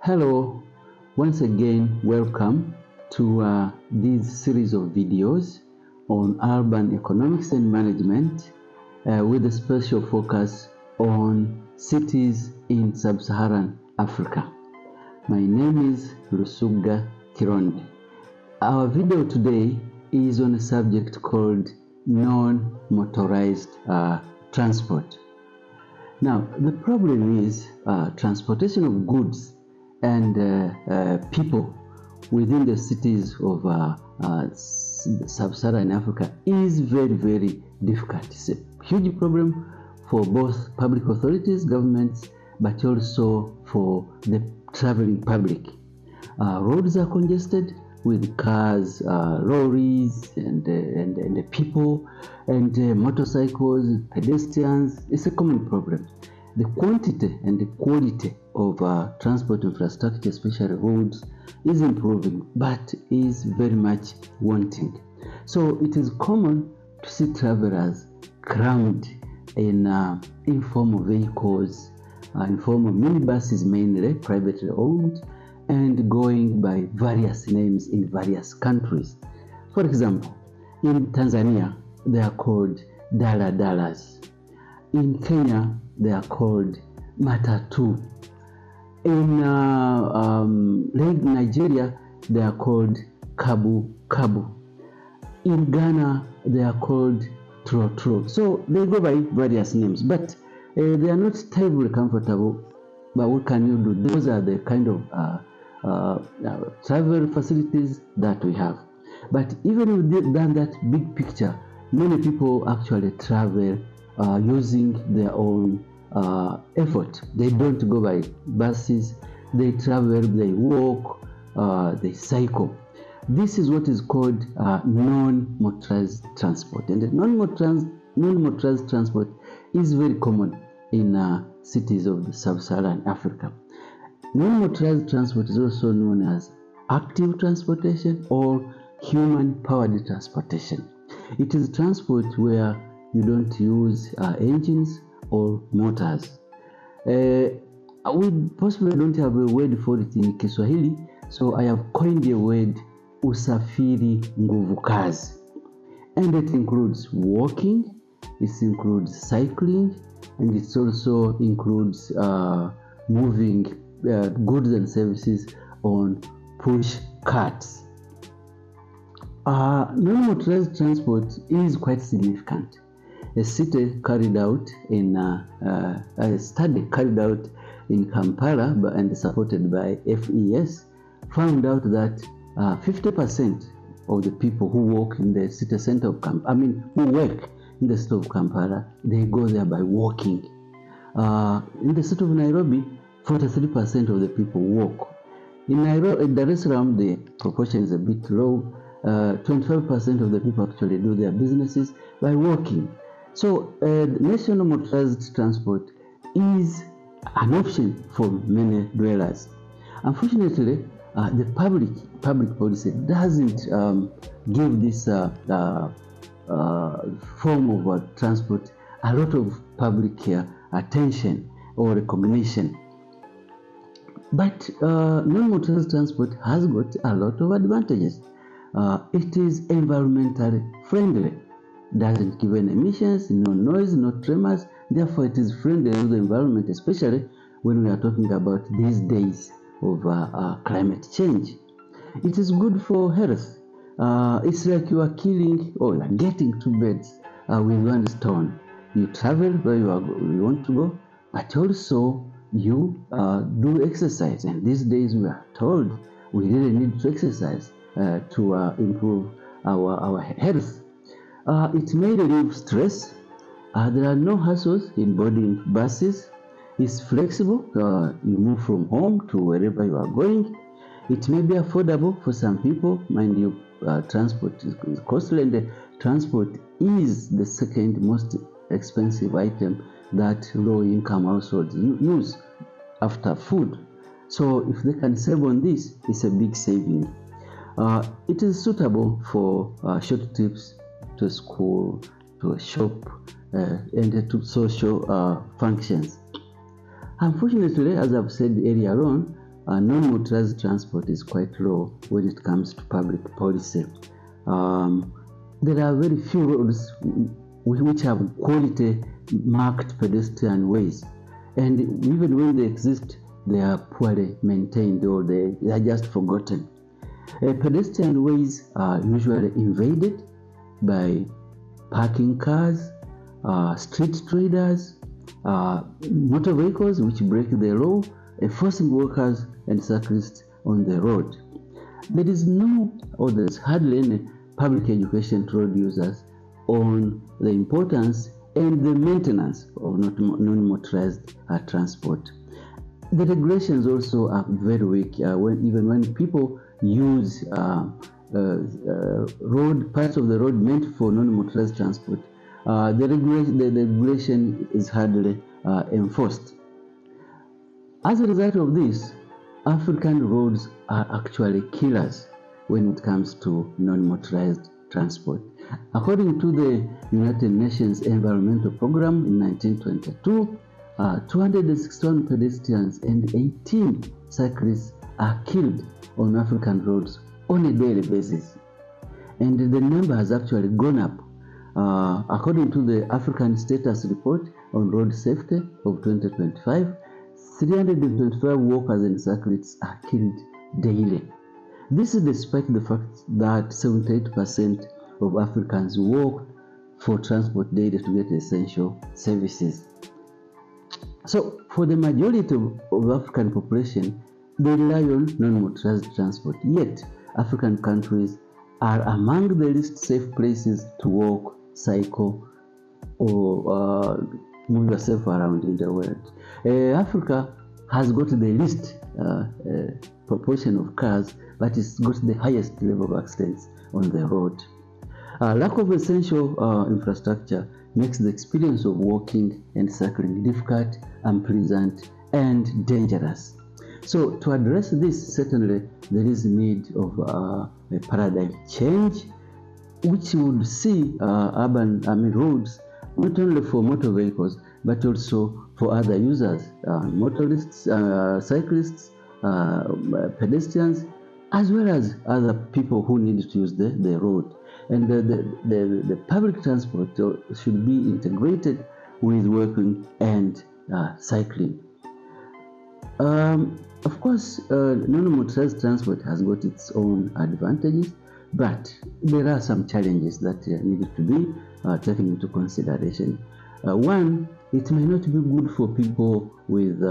Hello, once again welcome to this series of videos on urban economics and management with a special focus on cities in sub-Saharan Africa. My name is Rusuga Kironde. Our video today is on a subject called non-motorized transport. Now, the problem is transportation of goods and people within the cities of sub-Saharan Africa is very, very difficult. It's a huge problem for both public authorities, governments, but also for the traveling public. Roads are congested with cars, lorries, and people, and motorcycles, pedestrians. It's a common problem. The quantity and the quality of transport infrastructure, especially roads, is improving, but is very much wanting. So it is common to see travelers crammed in informal vehicles, informal minibuses, mainly privately owned, and going by various names in various countries. For example, in Tanzania, they are called dala-dalas. In Kenya, they are called matatu. In Nigeria, they are called kabu. In Ghana, they are called tro. So they go by various names, but they are not terribly comfortable. But what can you do? Those are the kind of travel facilities that we have. But even within that big picture, many people actually travel using their own effort. They don't go by buses, they travel, they walk, they cycle. This is what is called non-motorized transport. And the non-motorized transport is very common in cities of sub-Saharan Africa. Non-motorized transport is also known as active transportation or human-powered transportation. It is transport where you don't use engines or motors. We possibly don't have a word for it in Kiswahili, so I have coined the word Usafiri Nguvu Kazi. And it includes walking, it includes cycling, and it also includes moving goods and services on push carts. Non-motorized transport is quite significant. A study carried out in Kampala and supported by FES found out that 50% of the people who work in the city center of who work in the city of Kampala, they go there by walking. In the city of Nairobi, 43% of the people walk. In Dar es Salaam, the proportion is a bit low. 25% of the people actually do their businesses by walking. So national motorized transport is an option for many dwellers. Unfortunately, the public policy doesn't give this form of transport a lot of public attention or recognition. But non-motorized transport has got a lot of advantages. It is environmentally friendly, doesn't give any emissions, no noise, no tremors. Therefore, it is friendly to the environment, especially when we are talking about these days of climate change. It is good for health. It's like you are killing or you are getting two birds with one stone. You travel where you want to go, but also you do exercise. And these days we are told we really need to exercise to improve our health. It may relieve stress. There are no hassles in boarding buses. It's flexible. You move from home to wherever you are going. It may be affordable for some people. Mind you, transport is costly, and transport is the second most expensive item that low-income households use after food. So if they can save on this, it's a big saving. It is suitable for short trips to school, to a shop, and to social functions. Unfortunately, as I've said earlier on, non-motorized transport is quite low when it comes to public policy. There are very few roads which have quality marked pedestrian ways, and even when they exist, they are poorly maintained or they are just forgotten. Pedestrian ways are usually invaded by parking cars, street traders, motor vehicles which break the law, forcing walkers and cyclists on the road. There is hardly any public education to road users on the importance and the maintenance of non-motorized transport. The regulations also are very weak. Even when people use parts of the road meant for non-motorized transport, the regulation is hardly enforced. As a result of this, African roads are actually killers when it comes to non-motorized transport. According to the United Nations Environmental Program in 1922, 261 pedestrians and 18 cyclists are killed on African roads on a daily basis. And the number has actually gone up. According to the African Status Report on Road Safety of 2025, 325 walkers and cyclists are killed daily. This is despite the fact that 78% of Africans walk for transport daily to get essential services. So, for the majority of African population, they rely on non-motorized transport. Yet, African countries are among the least safe places to walk, cycle, or move yourself around in the world. Africa has got the least proportion of cars, but it's got the highest level of accidents on the road. Lack of essential infrastructure makes the experience of walking and cycling difficult, unpleasant, and dangerous. So to address this, certainly there is a need of a paradigm change, which would see urban roads not only for motor vehicles but also for other users, motorists, cyclists, pedestrians, as well as other people who need to use the road. And the public transport should be integrated with walking and cycling. Of course, non-motorized transport has got its own advantages, but there are some challenges that need to be taken into consideration. One, it may not be good for people with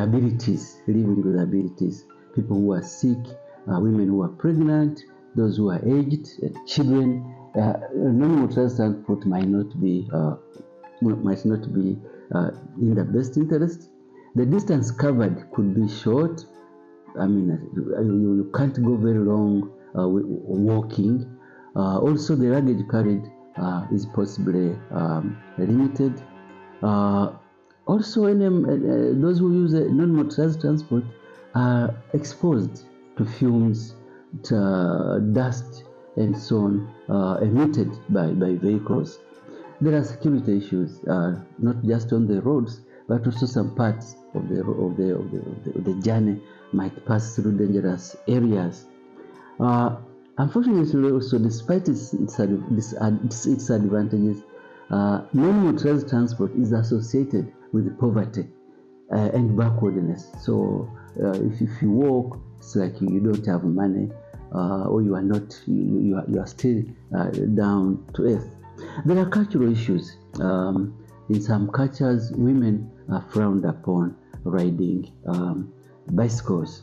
abilities, living with abilities, people who are sick, women who are pregnant, those who are aged, children. Non-motorized transport might not be in the best interest. The distance covered could be short. You can't go very long walking. Also, the luggage carried is possibly limited. Also, those who use non-motorized transport are exposed to fumes, to dust, and so on, emitted by vehicles. There are security issues, not just on the roads, but also some parts of the journey might pass through dangerous areas. Unfortunately, also, despite its advantages, non-motorized transport is associated with poverty and backwardness. So, if you walk, it's like you don't have money, or you are not, you are still down to earth. There are cultural issues. In some cultures, women are frowned upon riding bicycles.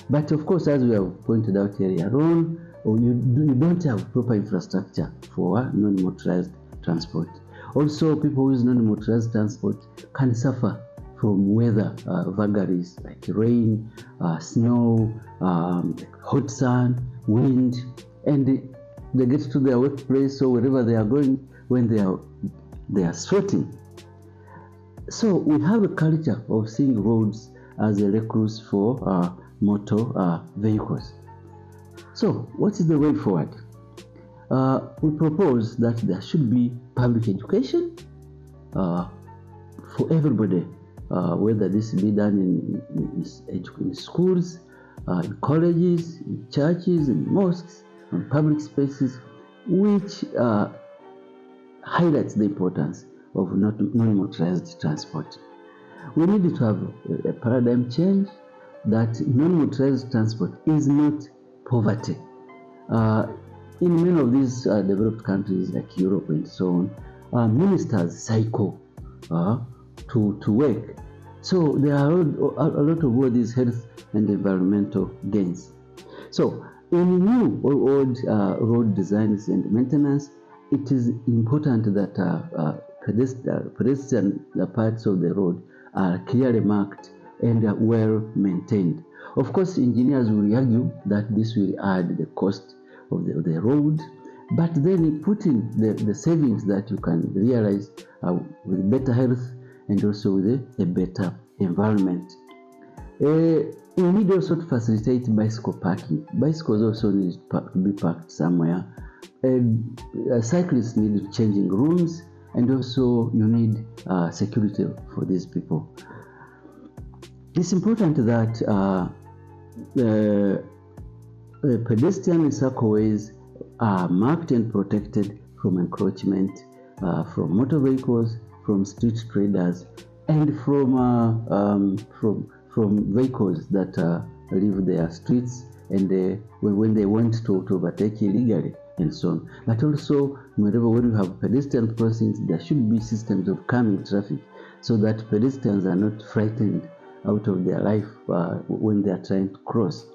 But of course, as we have pointed out earlier on, you don't have proper infrastructure for non-motorized transport. Also, people who use non-motorized transport can suffer from weather vagaries like rain, snow, hot sun, wind, and they get to their workplace or wherever they are going when they are sweating. So we have a culture of seeing roads as a recluse for motor vehicles. So what is the way forward? We propose that there should be public education for everybody whether this be done in schools, in colleges, in churches, in mosques, in public spaces, which highlights the importance of non-motorized transport. We need to have a paradigm change that non-motorized transport is not poverty. In many of these developed countries like Europe and so on, ministers cycle to work. So there are a lot of all these health and environmental gains. So in new or old road designs and maintenance, it is important that pedestrian parts of the road are clearly marked and well maintained. Of course, engineers will argue that this will add the cost of the road, but then put in the savings that you can realize with better health and also with a better environment. We need also to facilitate bicycle parking. Bicycles also need to be parked somewhere. Cyclists need changing rooms, and also you need security for these people. It's important that pedestrian and cycleways are marked and protected from encroachment, from motor vehicles, from street traders, and from vehicles that leave their streets and when they want to overtake illegally and so on. But also, whenever when you have pedestrian crossings, there should be systems of calming traffic so that pedestrians are not frightened out of their life when they are trying to cross.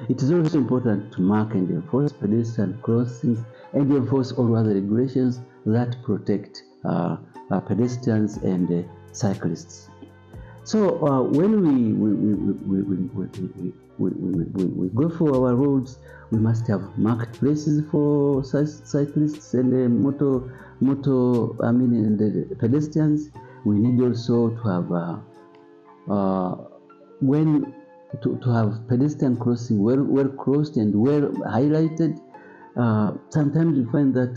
It is also important to mark and enforce pedestrian crossings and enforce all other regulations that protect pedestrians and cyclists. So when we go for our roads, we must have marked places for cyclists and the pedestrians. We need also to have to have pedestrian crossing well crossed and well highlighted. Sometimes you find that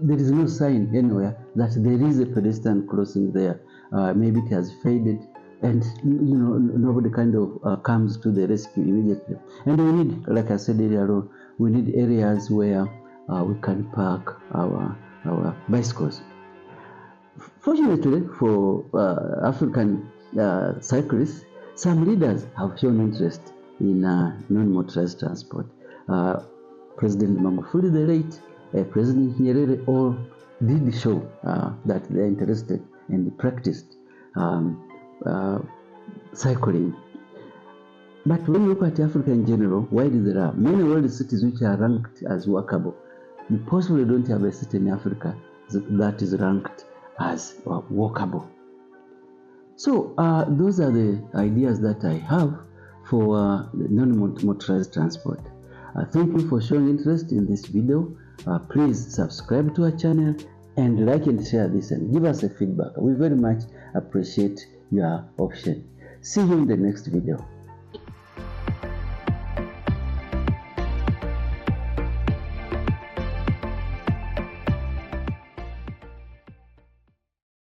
there is no sign anywhere that there is a pedestrian crossing there. Maybe it has faded, and nobody kind of comes to the rescue immediately. And we need, like I said earlier on, we need areas where we can park our bicycles. Fortunately for African cyclists, some leaders have shown interest in non-motorized transport. President Magufuli the late, President Nyerere all did show that they are interested and practiced cycling. But when you look at Africa in general, while there are many world cities which are ranked as walkable, you possibly don't have a city in Africa that is ranked as walkable. So those are the ideas that I have for non-motorized transport. Thank you for showing interest in this video. Please subscribe to our channel and like and share this and give us a feedback. We very much appreciate your option. See you in the next video.